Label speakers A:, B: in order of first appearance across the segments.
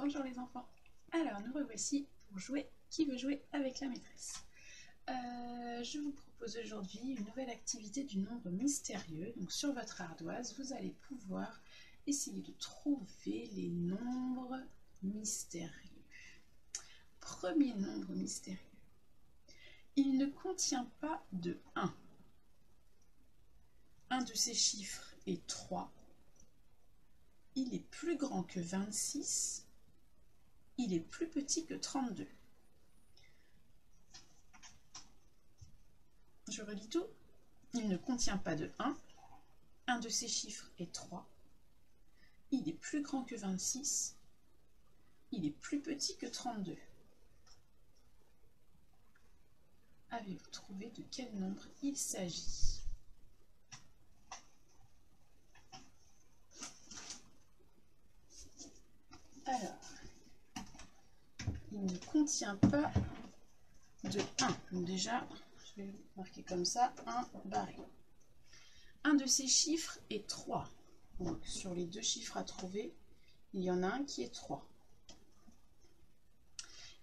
A: Bonjour les enfants. Alors nous revoici pour jouer Qui veut jouer avec la maîtresse. Je vous propose aujourd'hui une nouvelle activité du nombre mystérieux. Donc sur votre ardoise, vous allez pouvoir essayer de trouver les nombres mystérieux. Premier nombre mystérieux. Il ne contient pas de 1. Un de ces chiffres est 3. Il est plus grand que 26. Il est plus petit que 32. Je relis tout. Il ne contient pas de 1. Un de ces chiffres est 3. Il est plus grand que 26. Il est plus petit que 32. Avez-vous trouvé de quel nombre il s'agit? Alors, il ne contient pas de 1. Donc déjà, je vais marquer comme ça, 1 barré. Un de ces chiffres est 3. Donc sur les deux chiffres à trouver, il y en a un qui est 3.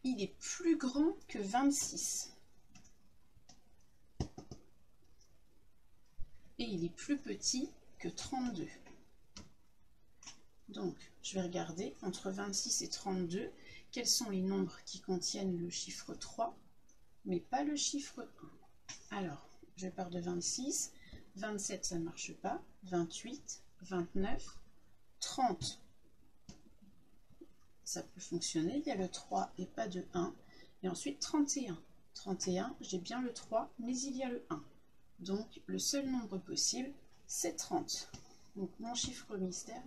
A: Il est plus grand que 26. Et il est plus petit que 32. Donc, je vais regarder entre 26 et 32, quels sont les nombres qui contiennent le chiffre 3, mais pas le chiffre 1. Alors, je pars de 26, 27 ça ne marche pas, 28, 29, 30. Ça peut fonctionner, il y a le 3 et pas de 1. Et ensuite 31. 31, j'ai bien le 3, mais il y a le 1. Donc, le seul nombre possible, c'est 30. Donc, mon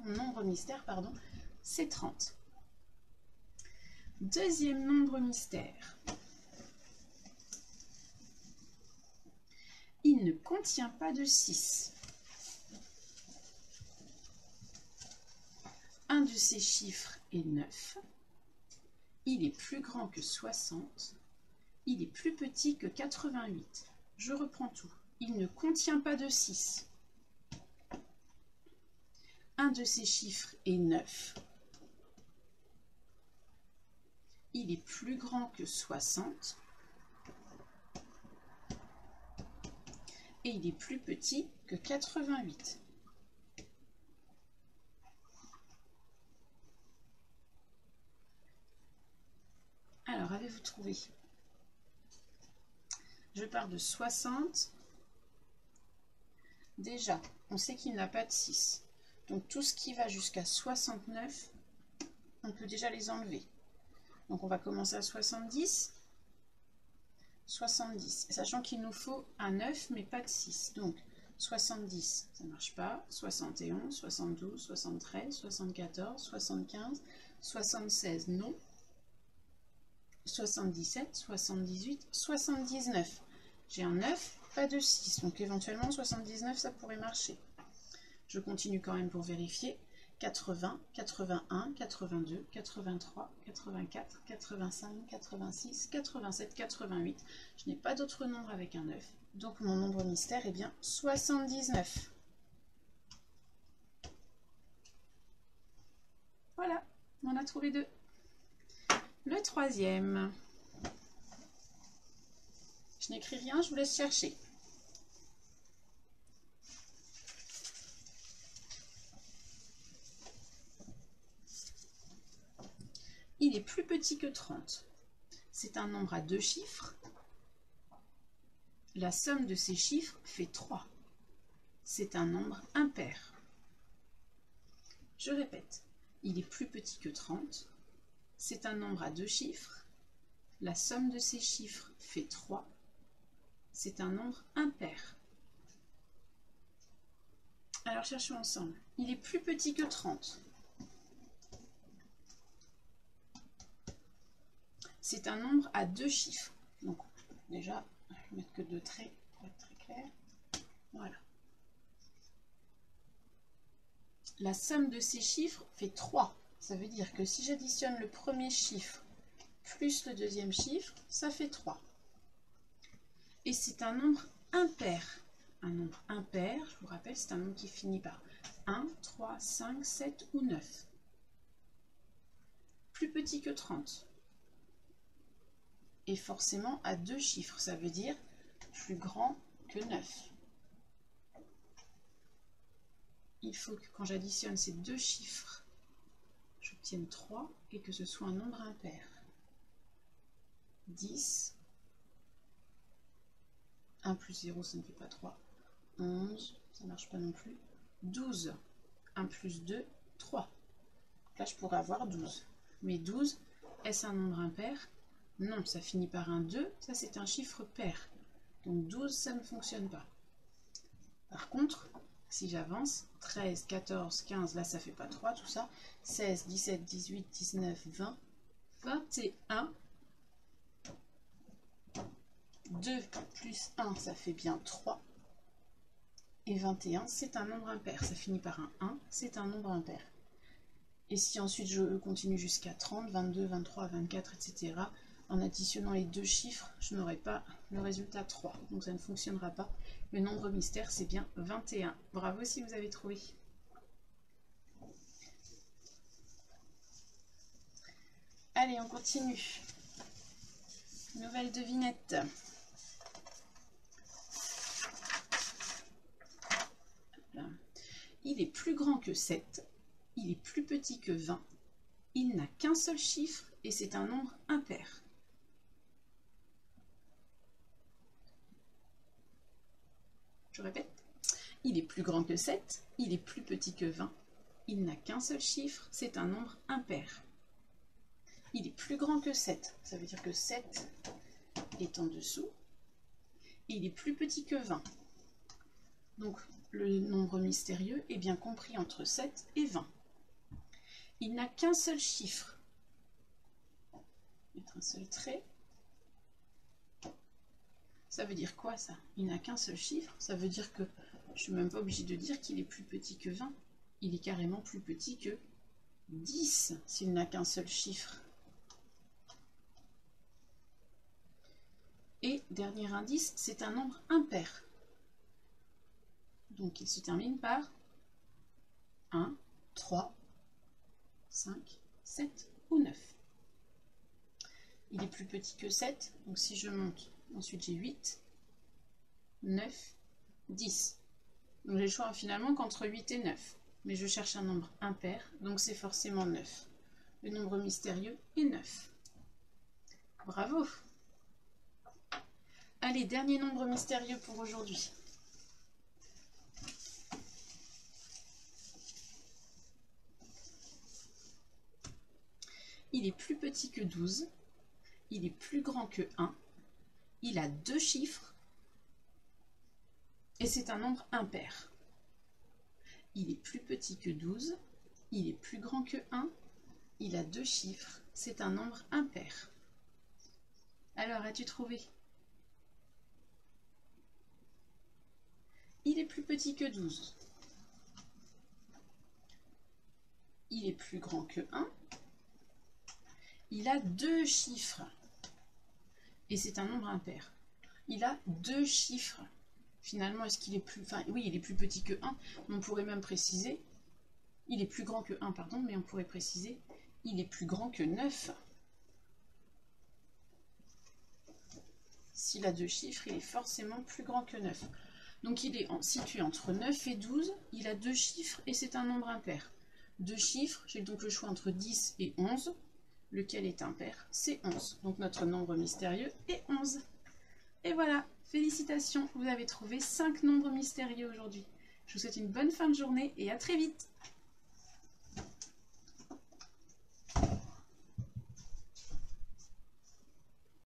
A: nombre mystère, pardon, c'est 30. Deuxième nombre mystère. Il ne contient pas de 6. Un de ces chiffres est 9. Il est plus grand que 60. Il est plus petit que 88. Je reprends tout. Il ne contient pas de 6. Un de ces chiffres est 9. Il est plus grand que 60. Et il est plus petit que 88. Alors, avez-vous trouvé? Je pars de 60. Déjà, on sait qu'il n'a pas de 6. Donc, tout ce qui va jusqu'à 69, on peut déjà les enlever. Donc, on va commencer à 70. 70, sachant qu'il nous faut un 9, mais pas de 6. Donc, 70, ça ne marche pas. 71, 72, 73, 74, 75, 76, non. 77, 78, 79. J'ai un 9, pas de 6. Donc, éventuellement, 79, ça pourrait marcher. Je continue quand même pour vérifier. 80, 81, 82, 83, 84, 85, 86, 87, 88. Je n'ai pas d'autre nombre avec un 9. Donc mon nombre mystère est bien 79. Voilà, on a trouvé 2. Le troisième. Je n'écris rien, je vous laisse chercher. Il est plus petit que 30. C'est un nombre à 2 chiffres. La somme de ces chiffres fait 3. C'est un nombre impair. Je répète, il est plus petit que 30. C'est un nombre à 2 chiffres. La somme de ces chiffres fait 3. C'est un nombre impair. Alors cherchons ensemble. Il est plus petit que 30. C'est un nombre à 2 chiffres. Donc, déjà, je vais mettre que 2 traits pour être très clair. Voilà. La somme de ces chiffres fait 3. Ça veut dire que si j'additionne le premier chiffre plus le deuxième chiffre, ça fait 3. Et c'est un nombre impair. Un nombre impair, je vous rappelle, c'est un nombre qui finit par 1, 3, 5, 7 ou 9. plus petit que 30. Et forcément à 2 chiffres, ça veut dire plus grand que 9. Il faut que quand j'additionne ces 2 chiffres, j'obtienne 3 et que ce soit un nombre impair. 10, 1 plus 0, ça ne fait pas 3. 11, ça ne marche pas non plus. 12, 1 plus 2, 3. Là, je pourrais avoir 12. Mais 12, est-ce un nombre impair? Non, ça finit par un 2, ça c'est un chiffre pair. Donc 12, ça ne fonctionne pas. Par contre, si j'avance, 13, 14, 15, là ça fait pas 3, tout ça. 16, 17, 18, 19, 20, 21. 2 plus 1, ça fait bien 3. Et 21, c'est un nombre impair. Ça finit par un 1, c'est un nombre impair. Et si ensuite je continue jusqu'à 30, 22, 23, 24, etc., en additionnant les 2 chiffres, je n'aurai pas le résultat 3. Donc ça ne fonctionnera pas. Le nombre mystère, c'est bien 21. Bravo si vous avez trouvé. Allez, on continue. Nouvelle devinette. Il est plus grand que 7. Il est plus petit que 20. Il n'a qu'un seul chiffre et c'est un nombre impair. Je répète. Il est plus grand que 7. Il est plus petit que 20. Il n'a qu'un seul chiffre, c'est un nombre impair. Il est plus grand que 7. Ça veut dire que 7 est en dessous. Et il est plus petit que 20. Donc, le nombre mystérieux est bien compris entre 7 et 20. Il n'a qu'un seul chiffre. Mettre un seul trait. Ça veut dire quoi ça? Il n'a qu'un seul chiffre. Ça veut dire que je ne suis même pas obligée de dire qu'il est plus petit que 20. Il est carrément plus petit que 10 s'il n'a qu'un seul chiffre. Et dernier indice, c'est un nombre impair. Donc il se termine par 1, 3, 5, 7 ou 9. Il est plus petit que 7, donc si je monte, ensuite j'ai 8, 9, 10. Donc j'ai le choix finalement qu'entre 8 et 9. Mais je cherche un nombre impair, donc c'est forcément 9. Le nombre mystérieux est 9. Bravo! Allez, dernier nombre mystérieux pour aujourd'hui. Il est plus petit que 12, il est plus grand que 1, il a 2 chiffres et c'est un nombre impair. Il est plus petit que 12, il est plus grand que 1, il a 2 chiffres, c'est un nombre impair. Alors, as-tu trouvé? Il est plus petit que 12. Il est plus grand que 1. Il a 2 chiffres. Et c'est un nombre impair. Il a 2 chiffres. Finalement, est-ce qu'il est plus... Enfin, oui, il est plus petit que 1. Mais on pourrait même préciser... Il est plus grand que 1, pardon, mais on pourrait préciser... Il est plus grand que 9. S'il a 2 chiffres, il est forcément plus grand que 9. Donc il est situé entre 9 et 12. Il a 2 chiffres et c'est un nombre impair. 2 chiffres, j'ai donc le choix entre 10 et 11. Lequel est impair? C'est 11. Donc notre nombre mystérieux est 11. Et voilà, félicitations, vous avez trouvé 5 nombres mystérieux aujourd'hui. Je vous souhaite une bonne fin de journée et à très vite.